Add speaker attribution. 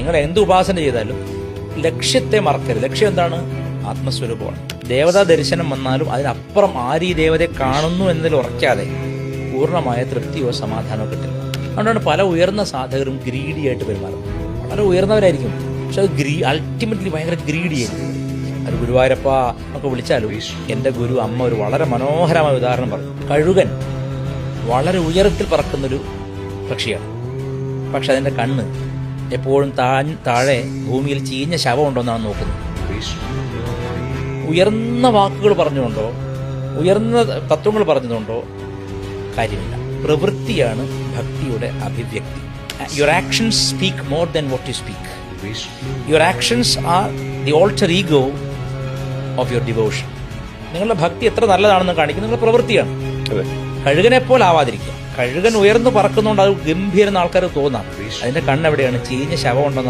Speaker 1: നിങ്ങൾ എന്ത് ഉപാസന ചെയ്താലും ലക്ഷ്യത്തെ മറക്കരുത്. ലക്ഷ്യം എന്താണ്? ആത്മസ്വരൂപമാണ്. ദേവതാ ദർശനം വന്നാലും അതിനപ്പുറം ആര് ഈ ദേവതയെ കാണുന്നു എന്നതിൽ ഉറയ്ക്കാതെ പൂർണ്ണമായ തൃപ്തിയോ സമാധാനമോ കിട്ടില്ല. അതുകൊണ്ടാണ് പല ഉയർന്ന സാധകരും ഗ്രീഡിയായിട്ട് പെരുമാറുന്നത്. വളരെ ഉയർന്നവരായിരിക്കും, പക്ഷെ അത് അൾട്ടിമേറ്റ്ലി ഭയങ്കര ഗ്രീഡിയായിരിക്കും. അത് ഗുരുവായൂരപ്പ ഒക്കെ വിളിച്ചാലും എൻ്റെ ഗുരു അമ്മ ഒരു വളരെ മനോഹരമായ ഉദാഹരണം പറഞ്ഞു. കഴുകൻ വളരെ ഉയരത്തിൽ പറക്കുന്നൊരു പക്ഷിയാണ്, പക്ഷെ അതിൻ്റെ കണ്ണ് എപ്പോഴും താഴെ ഭൂമിയിൽ ചീഞ്ഞ ശവം ഉണ്ടോയെന്നാണ് നോക്കുന്നത്. ഉയർന്ന വാക്കുകൾ പറഞ്ഞുകൊണ്ടോ ഉയർന്ന തത്വങ്ങൾ പറഞ്ഞതുകൊണ്ടോ കാര്യമില്ല. പ്രവൃത്തിയാണ് ഭക്തിയുടെ അഭിവ്യക്തി. Your actions speak more than what you speak. Your actions are the alter ego of your devotion. നിങ്ങളുടെ ഭക്തി എത്ര നല്ലതാണെന്ന് കാണിക്കുന്നത് നിങ്ങളുടെ പ്രവൃത്തിയാണ്. കഴുകനെ പോലെ ആവാതിരിക്കുക. കഴുകൻ ഉയർന്നു പറക്കുന്നതുകൊണ്ട് അത് ഗംഭീരം ആൾക്കാർ തോന്നാം. അതിന്റെ കണ്ണെവിടെയാണ്? ചീഞ്ഞ ശവം ഉണ്ടെന്ന്